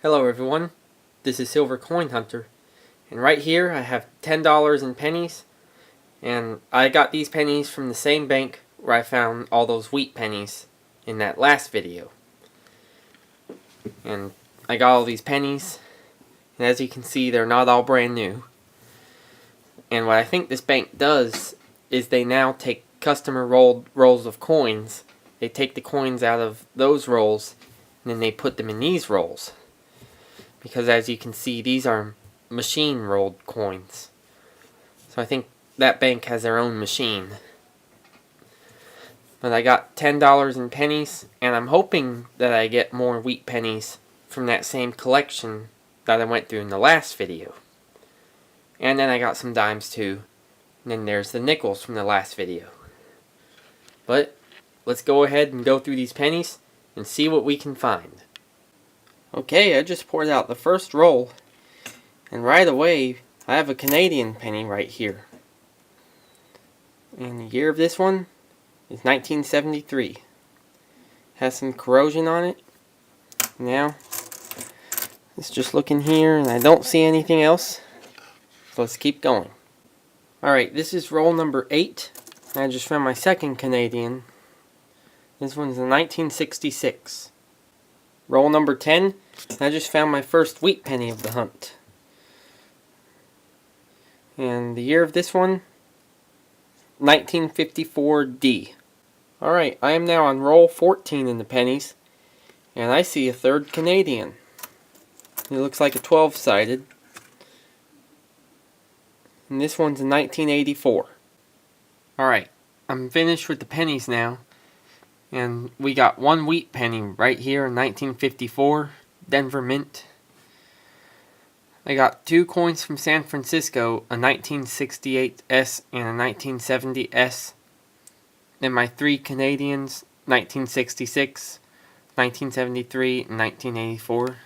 Hello everyone, this is Silver Coin Hunter, and right here I have $10 in pennies, and I got these pennies from the same bank where I found all those wheat pennies in that last video. And I got all these pennies, and as you can see they're not all brand new. And what I think this bank does is they now take customer rolled rolls of coins, they take the coins out of those rolls, and then they put them in these rolls. Because as you can see, these are machine rolled coins. So I think that bank has their own machine. But I got $10 in pennies, and I'm hoping that I get more wheat pennies from that same collection that I went through in the last video. And then I got some dimes too. And then there's the nickels from the last video. But let's go ahead and go through these pennies and see what we can find. Okay, I just poured out the first roll, and right away I have a Canadian penny right here. And the year of this one is 1973. Has some corrosion on it. Now, let's just look in here, and I don't see anything else. So let's keep going. Alright, this is roll number 8. I just found my second Canadian. This one's in 1966. Roll number 10. I just found my first wheat penny of the hunt. And the year of this one, 1954D. Alright, I am now on roll 14 in the pennies, and I see a third Canadian. It looks like a 12-sided. And this one's in 1984. Alright, I'm finished with the pennies now. And we got one wheat penny right here in 1954, Denver Mint. I got two coins from San Francisco, a 1968S and a 1970S. Then my three Canadians, 1966, 1973, and 1984.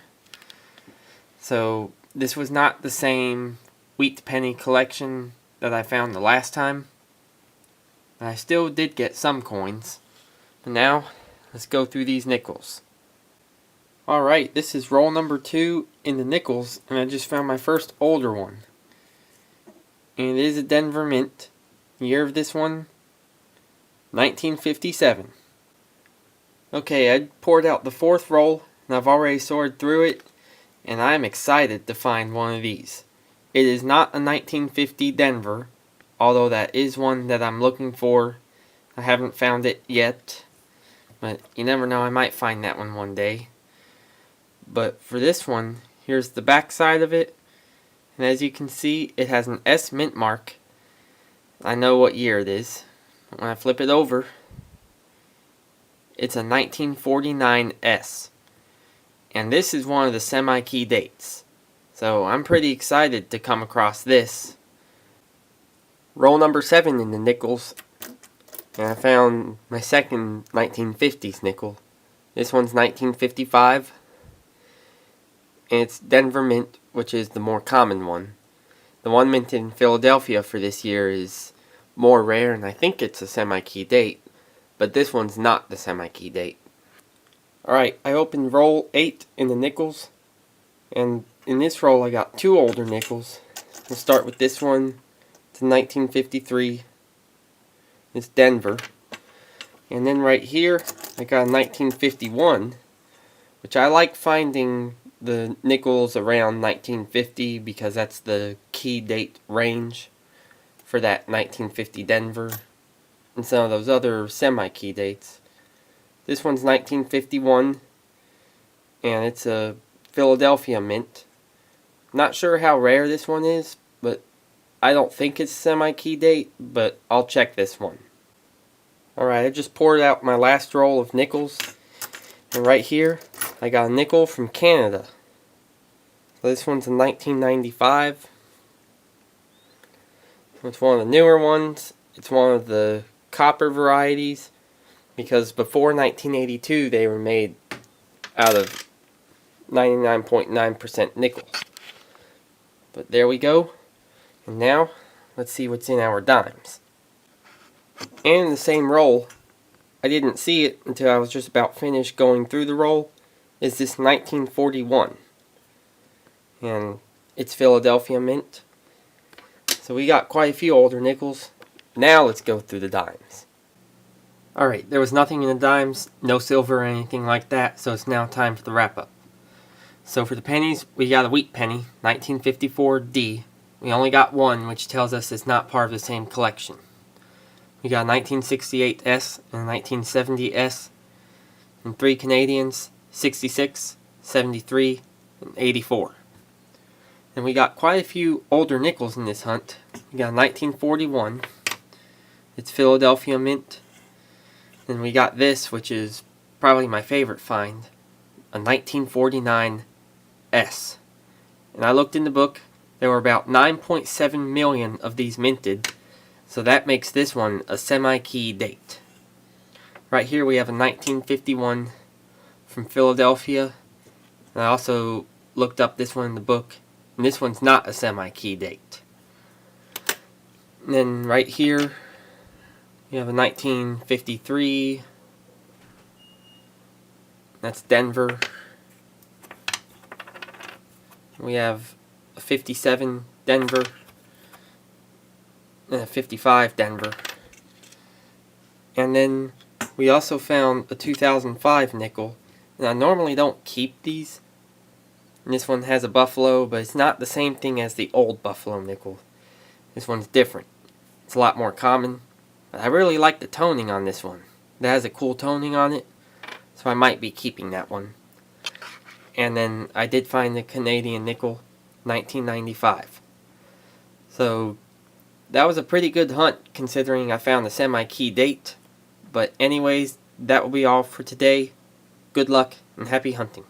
So this was not the same wheat penny collection that I found the last time. But I still did get some coins. And now, let's go through these nickels. Alright, this is roll number 2 in the nickels, and I just found my first older one. And it is a Denver Mint. The year of this one, 1957. Okay, I poured out the fourth roll, and I've already sorted through it, and I'm excited to find one of these. It is not a 1950 Denver, although that is one that I'm looking for. I haven't found it yet. But you never know, I might find that one day. But for this one, here's the back side of it. And as you can see, it has an S mint mark. I know what year it is. When I flip it over, it's a 1949 S. And this is one of the semi-key dates. So I'm pretty excited to come across this. Roll number 7 in the nickels. And I found my second 1950s nickel. This one's 1955. And it's Denver Mint, which is the more common one. The one minted in Philadelphia for this year is more rare, and I think it's a semi-key date. But this one's not the semi-key date. Alright, I opened roll 8 in the nickels. And in this roll I got two older nickels. We'll start with this one. It's a 1953. It's Denver. And then right here, I got a 1951, which I like finding the nickels around 1950 because that's the key date range for that 1950 Denver and some of those other semi-key dates. This one's 1951, and it's a Philadelphia Mint. Not sure how rare this one is, but I don't think it's a semi-key date, but I'll check this one. Alright, I just poured out my last roll of nickels. And right here, I got a nickel from Canada. So this one's in 1995. It's one of the newer ones. It's one of the copper varieties. Because before 1982, they were made out of 99.9% nickel. But there we go. And now, let's see what's in our dimes. And in the same roll, I didn't see it until I was just about finished going through the roll, is this 1941. and it's Philadelphia Mint. So we got quite a few older nickels. Now let's go through the dimes. Alright, there was nothing in the dimes, no silver or anything like that, so it's now time for the wrap-up. So for the pennies, we got a wheat penny, 1954D. We only got one, which tells us it's not part of the same collection. We got a 1968S and a 1970S, and 3 Canadians, 66, 73, and 84. And we got quite a few older nickels in this hunt. We got a 1941, it's Philadelphia Mint. Then we got this, which is probably my favorite find, a 1949 S. And I looked in the book, there were about 9.7 million of these minted, so that makes this one a semi-key date. Right here we have a 1951 from Philadelphia, and I also looked up this one in the book, and this one's not a semi-key date. And then right here we have a 1953, that's Denver. We have a 57 Denver and a 55 Denver. And then we also found a 2005 nickel. And I normally don't keep these. And this one has a buffalo, but it's not the same thing as the old buffalo nickel. This one's different. It's a lot more common. But I really like the toning on this one. It has a cool toning on it, so I might be keeping that one. And then I did find the Canadian nickel, 1995. So that was a pretty good hunt considering I found a semi-key date. But anyways, that will be all for today. Good luck and happy hunting.